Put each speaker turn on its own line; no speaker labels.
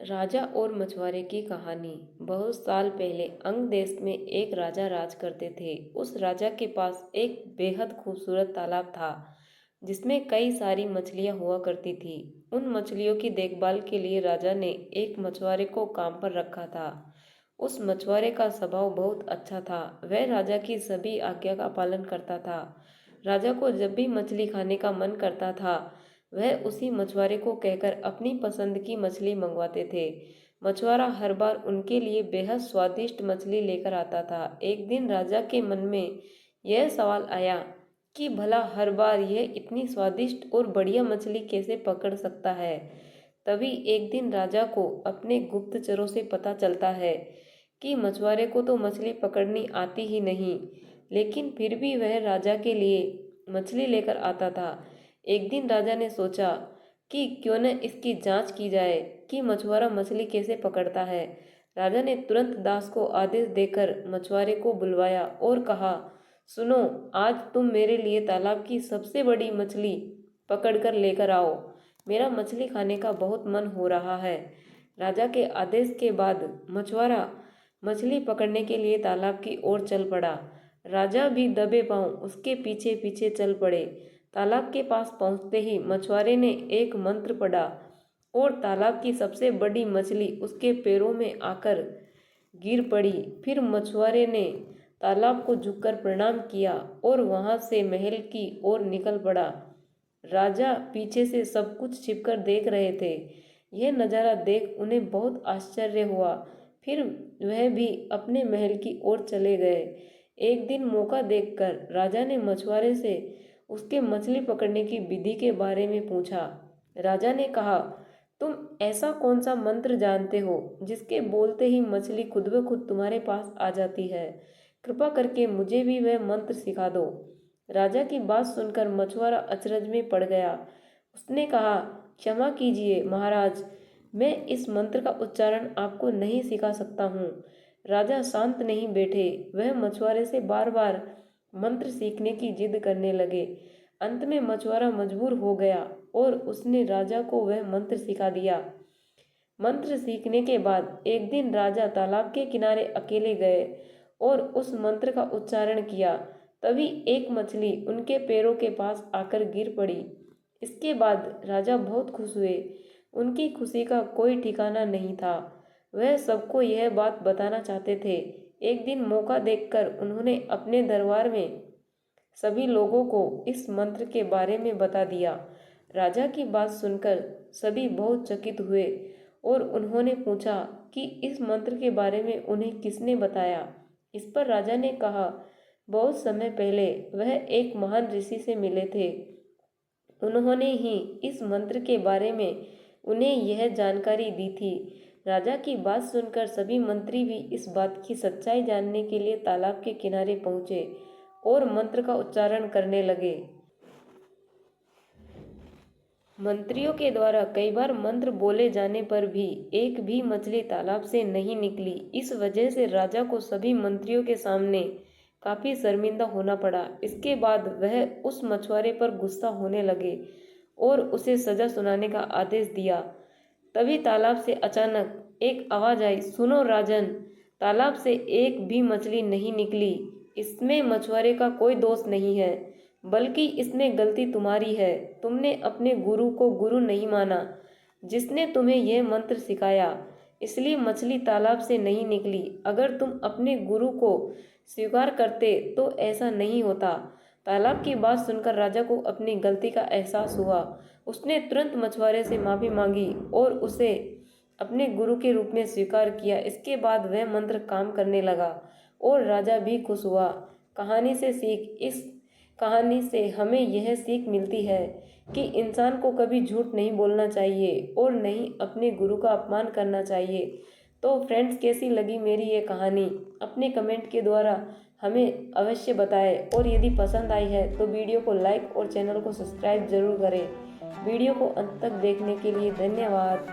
राजा और मछुआरे की कहानी। बहुत साल पहले अंग देश में एक राजा राज करते थे। उस राजा के पास एक बेहद खूबसूरत तालाब था जिसमें कई सारी मछलियां हुआ करती थी। उन मछलियों की देखभाल के लिए राजा ने एक मछुआरे को काम पर रखा था। उस मछुआरे का स्वभाव बहुत अच्छा था। वह राजा की सभी आज्ञा का पालन करता था। राजा को जब भी मछली खाने का मन करता था वह उसी मछुआरे को कहकर अपनी पसंद की मछली मंगवाते थे। मछुआरा हर बार उनके लिए बेहद स्वादिष्ट मछली लेकर आता था। एक दिन राजा के मन में यह सवाल आया कि भला हर बार यह इतनी स्वादिष्ट और बढ़िया मछली कैसे पकड़ सकता है। तभी एक दिन राजा को अपने गुप्तचरों से पता चलता है कि मछुआरे को तो मछली पकड़नी आती ही नहीं, लेकिन फिर भी वह राजा के लिए मछली लेकर आता था। एक दिन राजा ने सोचा कि क्यों न इसकी जांच की जाए कि मछुआरा मछली कैसे पकड़ता है। राजा ने तुरंत दास को आदेश देकर मछुआरे को बुलवाया और कहा, सुनो, आज तुम मेरे लिए तालाब की सबसे बड़ी मछली पकड़कर लेकर आओ। मेरा मछली खाने का बहुत मन हो रहा है। राजा के आदेश के बाद मछुआरा मछली पकड़ने के लिए तालाब की ओर चल पड़ा। राजा भी दबे पांव उसके पीछे पीछे चल पड़े। तालाब के पास पहुंचते ही मछुआरे ने एक मंत्र पढ़ा और तालाब की सबसे बड़ी मछली उसके पैरों में आकर गिर पड़ी। फिर मछुआरे ने तालाब को झुककर प्रणाम किया और वहां से महल की ओर निकल पड़ा। राजा पीछे से सब कुछ छिपकर देख रहे थे। यह नज़ारा देख उन्हें बहुत आश्चर्य हुआ। फिर वह भी अपने महल की ओर चले गए। एक दिन मौका देखकर राजा ने मछुआरे से उसके मछली पकड़ने की विधि के बारे में पूछा। राजा ने कहा, तुम ऐसा कौन सा मंत्र जानते हो जिसके बोलते ही मछली खुद ब खुद तुम्हारे पास आ जाती है? कृपा करके मुझे भी वह मंत्र सिखा दो। राजा की बात सुनकर मछुआरा अचरज में पड़ गया। उसने कहा, क्षमा कीजिए महाराज, मैं इस मंत्र का उच्चारण आपको नहीं सिखा सकता हूँ। राजा शांत नहीं बैठे। वह मछुआरे से बार बार मंत्र सीखने की जिद करने लगे। अंत में मछुआरा मजबूर हो गया और उसने राजा को वह मंत्र सिखा दिया। मंत्र सीखने के बाद एक दिन राजा तालाब के किनारे अकेले गए और उस मंत्र का उच्चारण किया। तभी एक मछली उनके पैरों के पास आकर गिर पड़ी। इसके बाद राजा बहुत खुश हुए। उनकी खुशी का कोई ठिकाना नहीं था। वह सबको यह बात बताना चाहते थे। एक दिन मौका देखकर उन्होंने अपने दरबार में सभी लोगों को इस मंत्र के बारे में बता दिया। राजा की बात सुनकर सभी बहुत चकित हुए और उन्होंने पूछा कि इस मंत्र के बारे में उन्हें किसने बताया। इस पर राजा ने कहा, बहुत समय पहले वह एक महान ऋषि से मिले थे। उन्होंने ही इस मंत्र के बारे में उन्हें यह जानकारी दी थी। राजा की बात सुनकर सभी मंत्री भी इस बात की सच्चाई जानने के लिए तालाब के किनारे पहुंचे और मंत्र का उच्चारण करने लगे। मंत्रियों के द्वारा कई बार मंत्र बोले जाने पर भी एक भी मछली तालाब से नहीं निकली। इस वजह से राजा को सभी मंत्रियों के सामने काफी शर्मिंदा होना पड़ा। इसके बाद वह उस मछुआरे पर गुस्सा होने लगे और उसे सजा सुनाने का आदेश दिया। तभी तालाब से अचानक एक आवाज आई, सुनो राजन, तालाब से एक भी मछली नहीं निकली। इसमें मछुआरे का कोई दोष नहीं है, बल्कि इसमें गलती तुम्हारी है। तुमने अपने गुरु को गुरु नहीं माना जिसने तुम्हें यह मंत्र सिखाया, इसलिए मछली तालाब से नहीं निकली। अगर तुम अपने गुरु को स्वीकार करते तो ऐसा नहीं होता। तालाब की बात सुनकर राजा को अपनी गलती का एहसास हुआ। उसने तुरंत मछुआरे से माफी मांगी और उसे अपने गुरु के रूप में स्वीकार किया। इसके बाद वह मंत्र काम करने लगा और राजा भी खुश हुआ। इस कहानी से हमें यह सीख मिलती है कि इंसान को कभी झूठ नहीं बोलना चाहिए और नहीं अपने गुरु का अपमान करना चाहिए। तो फ्रेंड्स, कैसी लगी मेरी ये कहानी अपने कमेंट के द्वारा हमें अवश्य बताएं और यदि पसंद आई है तो वीडियो को लाइक और चैनल को सब्सक्राइब जरूर करें। वीडियो को अंत तक देखने के लिए धन्यवाद।